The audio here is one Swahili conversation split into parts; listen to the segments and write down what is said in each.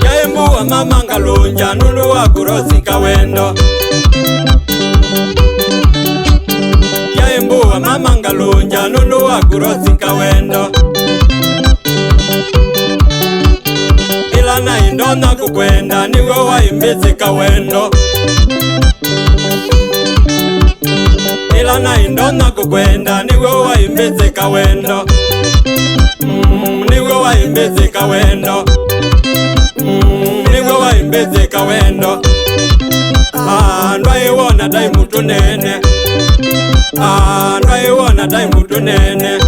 Yaimbuwa mama ngalunja nulu wa kurosi kawendo. Yaimbuwa mama ngalunja nulu wa kurosi kawendo. Ila na indona kukwenda niwe wa imbezi kawendo. Ila na indona kukwenda niwe wa imbezi kawendo. Niwe wa imbezi kawendo. Niwe wa imbezi kawendo. Ndwae wona dai mutu nene. Ndwae wona dai mutu nene.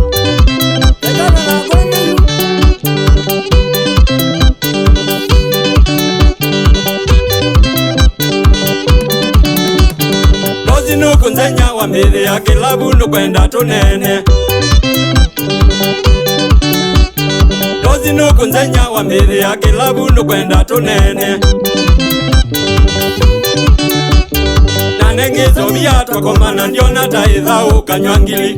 Lozi nuku nzenya wa mbili ya kilabu nukwenda tunene. Lozi nuku nzenya wa mbili ya kilabu nukwenda tunene. Nanengizo viatwa kwa mana ndiona taidhau kanywangili.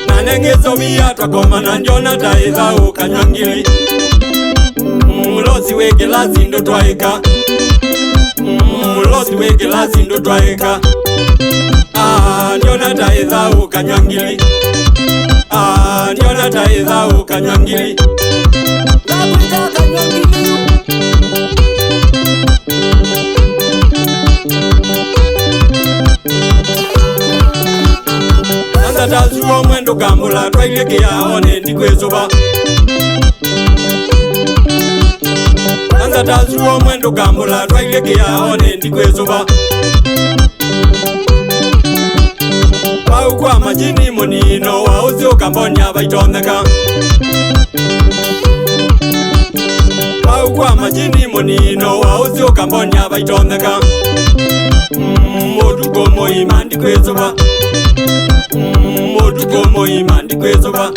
Nanengizo viatwa kwa mana ndiona taidhau kanywangili. Lozi wege lazi ndo twaika. Lozi wege lazi ndo twaika. Ndiona taidhau kanywangili. Ndiona taidhau kanywangili. Nakuita kanywangili. Nanda tazuo mwendo kambula twaileke yaone ndikwezoba. Nanda tazuo mwendo kambula twaileke yaone ndikwezoba. Kwa majini monino wauzi ukambonya baitondeka. Kwa majini monino wauzi ukambonya baitondeka. Modugo moima ndikwezoba. Modugo moima ndikwezoba.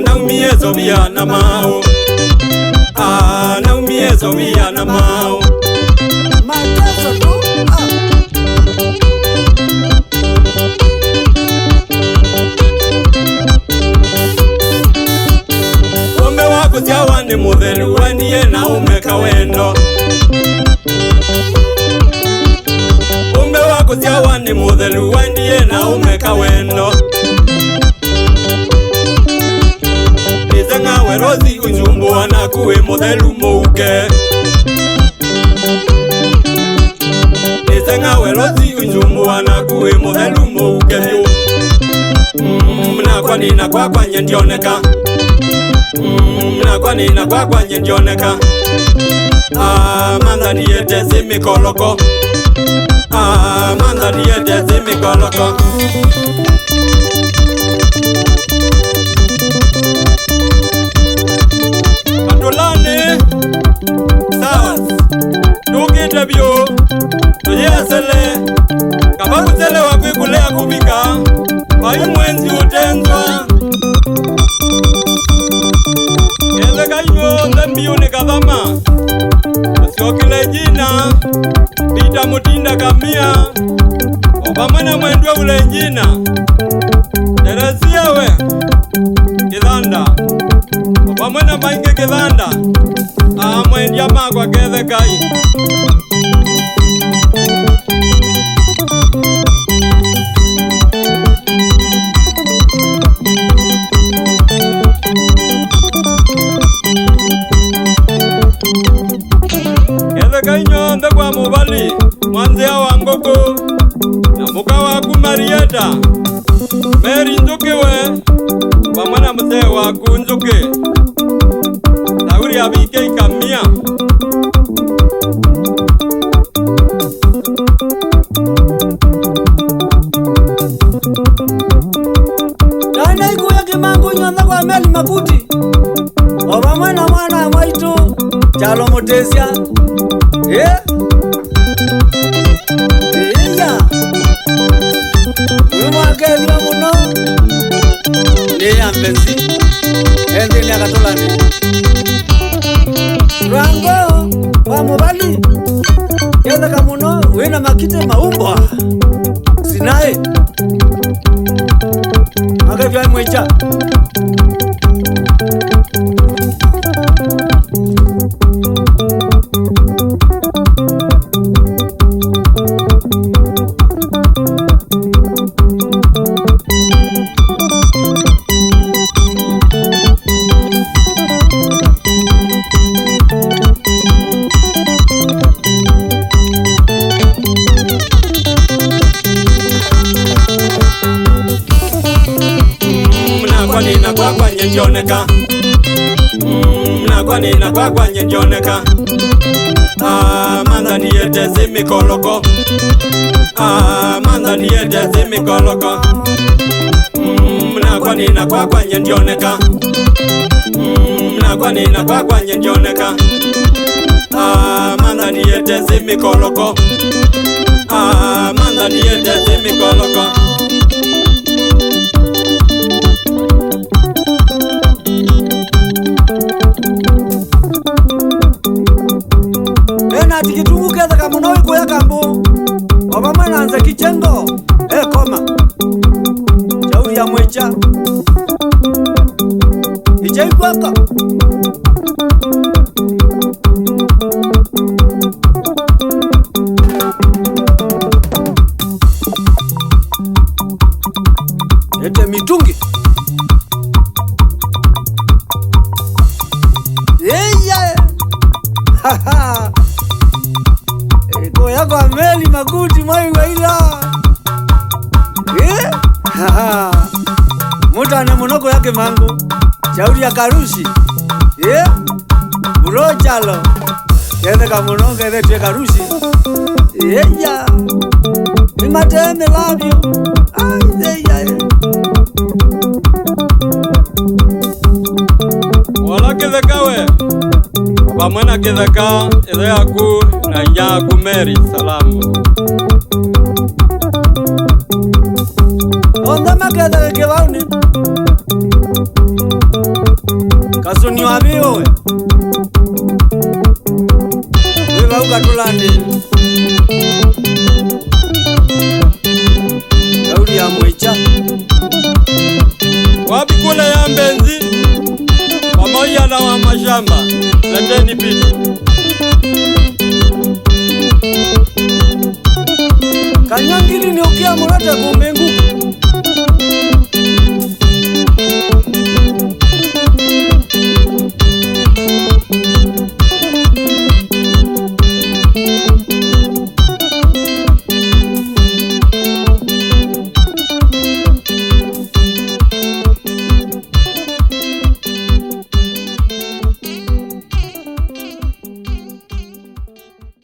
Naumiezo vya na mao. Naumiezo vya na mao. Mateso tu. Umbe wako ziawa ni muthelu wendie na umeka wendo. Umbe wako ziawa ni muthelu wendie na umeka wendo. Nizenga werozi uzumbuwa na kuwe muthelu muuke. Nizenga werozi uzumbuwa na kuwe muthelu muuke myu. Nakwa nina kwa kwanye ndioneka. Nakwa nina kwa kwanye ndioneka. Mandhani yete simikoloko. Mandhani yete simikoloko. Katulane sawa tukite byo tuyesele kabakutele wakwikulea kubika bayu mwenzi utenzwa. Eze kayo ndembiyu ni kadhama usiokile jina pita mutinda kamia obamana mwendwe ule njina Teresia we kidhanda obamana mainge kidhanda mwendia magwa kethe kai. Nyonde kwa mubali mwanzia wa ngoko na muka wa kumarieta Meri nzuki we pamwana mzee wa kunzuki Tauri abike ikamia. Dana iku ya kimangu nyonde kwa meli makuti obamwana mwana mwaitu chalo mutesia. Yeah. Mwakevya muno niyambezi endini akatolani rango wa mubali mwana makite maumbwa sinae akavya mwecha njoneka mnakwanina kwakwanye njoneka mandhani yete zimikoloko mandhani yete zimikoloko mnakwanina kwakwanye njoneka mnakwanina kwakwanye njoneka mandhani yete zimikoloko mandhani yete zimikoloko tikitungukeza kamunawi kuya kambu wavamwe nanza kichengo koma shauri ya mwecha ichaikwaka ete mitungi yako Ameli Makuti mwai waila mutane munoko yake mangu shauri ya karushi murochalo kende kamunonga ene tue karushi ya imateme labio wala kithekawe pamwena kitheka ithe yaku na nyaku Meri salamu ondama ketheka kivauni kasuni waviwe wivauka tulandi kauli ya mwicha wapi kule ya Mbenzi pamoja na wa mashamba leteni pitu kanyangili ni ukia mulete kumbi